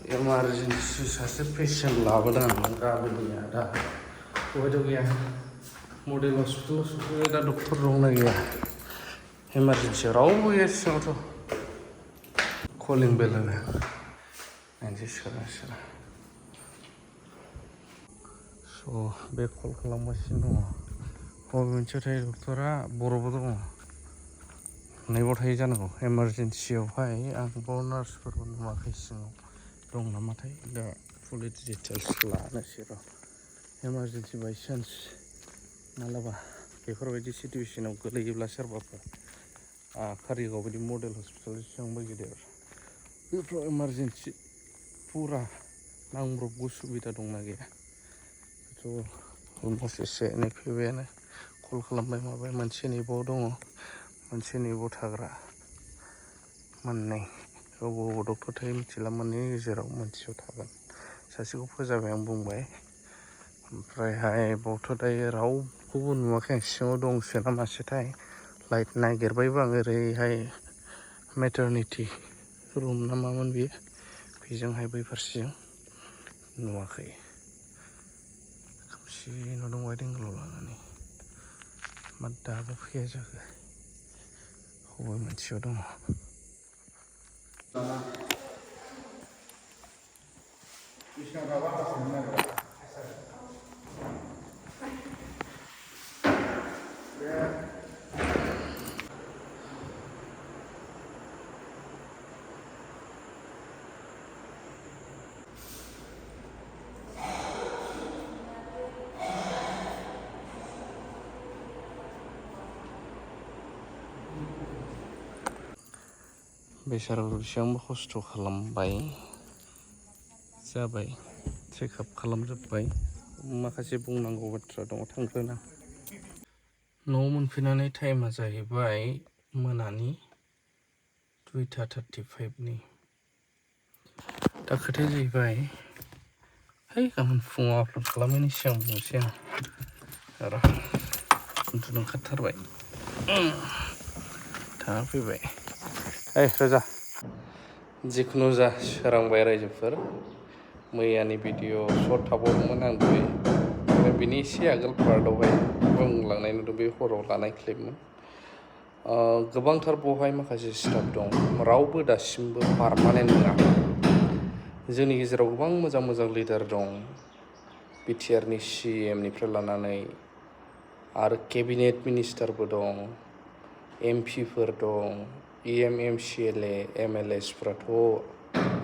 emergency सासे patient लाबोदों गामिनिया दा बहायथ' गैया मडेल हस्पिटालाव सफैबाय दा डक्टर दंना गैया इमारजेन्सियाव रावबो गैया सिङावथ' कलिं बेल होनो नायनोसै सोरा स' बे कल खालामगासिनो दङ बबे मोनसेयाव थायो डक्टरा बर'बो दङ नैबाव थायो जानांगौ इमारजेन्सियावहाय आं बाव नार्सफोरबो नुवाखै सिङाव दं नामाथाय दा फुल डिटेल्स लानोसै र' इमारजेन्सि बायसान्स मालाबा बेफोरबायदि सिटुवेसनाव गोलैयोब्ला सोरबाफोर कारिगाव बायदि मडेल हस्पिटाल बेसेबांबा गिदिर बेफोराव इमारजेन्सि फुरा नांब्रबगौ सुबिदा दंना गैया थ' अलमस्ट एसे एनै फैबायानो कल खालामबाय माबाय मोनसे नैबाव दङ मोनसे नैबाव थाग्रा मोननै बबाव डक्टर थायो मिथिला मोननैनि गेजेराव मोनसेयाव थागोन सासेखौ फोजाबाय आं बुंबाय ओमफ्रायहाय बावथ' दायो रावखौबो नुवाखै आं सिङाव दंसो ना मासेथाय लाइट नागिरबायबो आं ओरैहाय मेटारनिटि रुम ना मामोन बियो बेजोंहाय बै फारसेजों नुवाखै खोमसिनो दंबाय देंगोलाव लानानै मा दाबो फैया जाखो बबे मोनसेयाव दङ बेसाराबो बेसेबांबा खस्थ' खालामबाय जाबाय चेकआप खालामजोब्बाय माखासे बुंनांगौ बाथ्रा दङ थांग्रोना न'आव मोनफैनानै टाइमा जाहैबाय मोनानि 2:35 दा खोथाया जाहैबाय है गाबोन फुङाव आपल'ड खालामनायनि सिगां बुंनोसै आं र' उन्दुनो ओंखारथारबाय थाङा फैबाय रोजा जिखुनु जा सोरांबाय रायजोफोर मैयानि भिडिअ सर्ट थाबावदोंमोन आं ओमफ्राय बिनि एसे आगोल पार्टआवहाय बुंलांनाय नुदों बे हराव लानाय क्लिपमोन गोबांथार बेवहाय माखासे स्टाफ दं रावबो दासिमबो पारमानेन्ट नङा जोंनि गेजेराव गोबां मोजां मोजां लिडार दं बिटिआरनि CMनिफ्राय लानानै आरो केबिनेट मिनिस्टारबो दं एमपिफोर दं MCLA MLAsफ्राथ'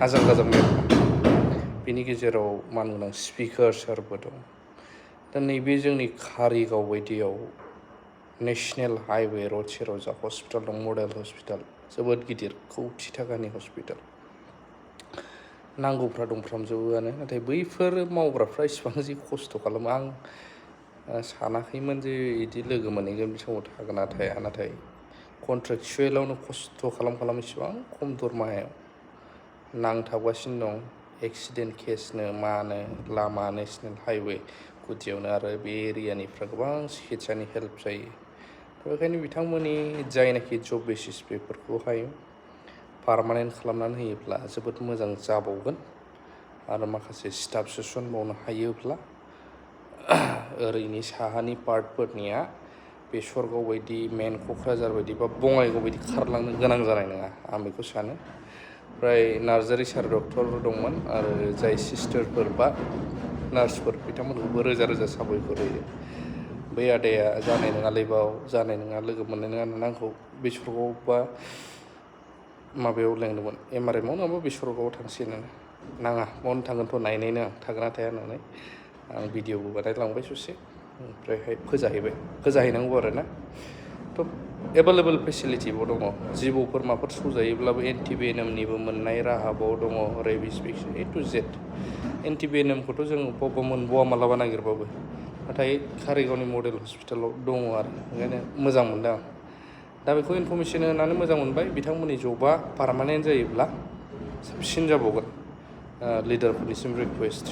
आजां गाजां मेरला बिनि गेजेराव मानगोनां स्पिकार सारबो दं दा नैबे जोंनि कारिगाव बायदियाव नेशनेल हाइवे रड सेराव जा हस्पिटाल दं मडेल हस्पिटाल जोबोद गिदिर कौटि थाखानि हस्पिटाल नांगौफ्रा दंफ्रामजोबोआनो नाथाय बैफोर मावग्राफ्रा इसिबां जि खस्थ' खालामो आं सानाखैमोन जे बिदि लोगो मोनहैगोन बे समाव थागोन ना थाया नाथाय कन्ट्रेक्चुवेलावनो खस्थ' खालाम इसिबां खम दरमाहायाव नांथाबगासिनो दं एक्सिडेन्ट केसनो मानो लामा नेशनेल हाइवे गुदियावनो आरो बे एरियानिफ्रा गोबां सिकित्सानि हेल्प जायो बेखायनो बिथांमोननि जायनाखि जब बेसिस बेफोरखौहाय पारमानेन्ट खालामनानै होयोब्ला जोबोद मोजां जाबावगोन आरो माखासे स्टाफ सोसनबावनो हायोब्ला ओरैनि साहानि पार्टफोरनिया बेसरगाव बायदि मेन क'क्राझार बायदि बा बङाइगाव बायदि खारलांनो गोनां जानाय नङा आं बेखौ सानो ओमफ्राय नार्जारि सार डक्टर दंमोन आरो जाय सिस्टारफोर बा नार्सफोर बिथांमोनखौबो रोजा रोजा साबायखर होयो बै आदाया जानाय नङालै बाव जानाय नङा लोगो मोननाय नङा होननानै आंखौ बेसरगाव बा माबायाव लेंदोंमोन MRMआव नङाबा बेसरगावआव थांसै होननानै नाङा बावनो थांगोनथ' नायनायनो आं थागोन ना थाया होननानै आं भिडिअबो बानायलांबाय ससे ओमफ्रायहाय फोजाहैनांगौ आरो ना थ' एभेलेबल फेसिलिटिबो दङ जिबौफोर माफोर सौजायोब्लाबो एन्टिभेनमनिबो मोननाय राहाबाव दङ rabies vaccine A to Z एन्टिभेनमखौथ' जों बबेबा मोनबावा मालाबा नागिरबाबो नाथाय कारिगावनि मडेल हस्पिटालाव दङ आरो ओंखायनो मोजां मोनदों आं दा बेखौ इनफरमेसन होनानै मोजां मोनबाय बिथांमोननि जबा पारमानेन्ट जायोब्ला साबसिन जाबावगोन लिडारफोरनिसिम रिकुवेस्ट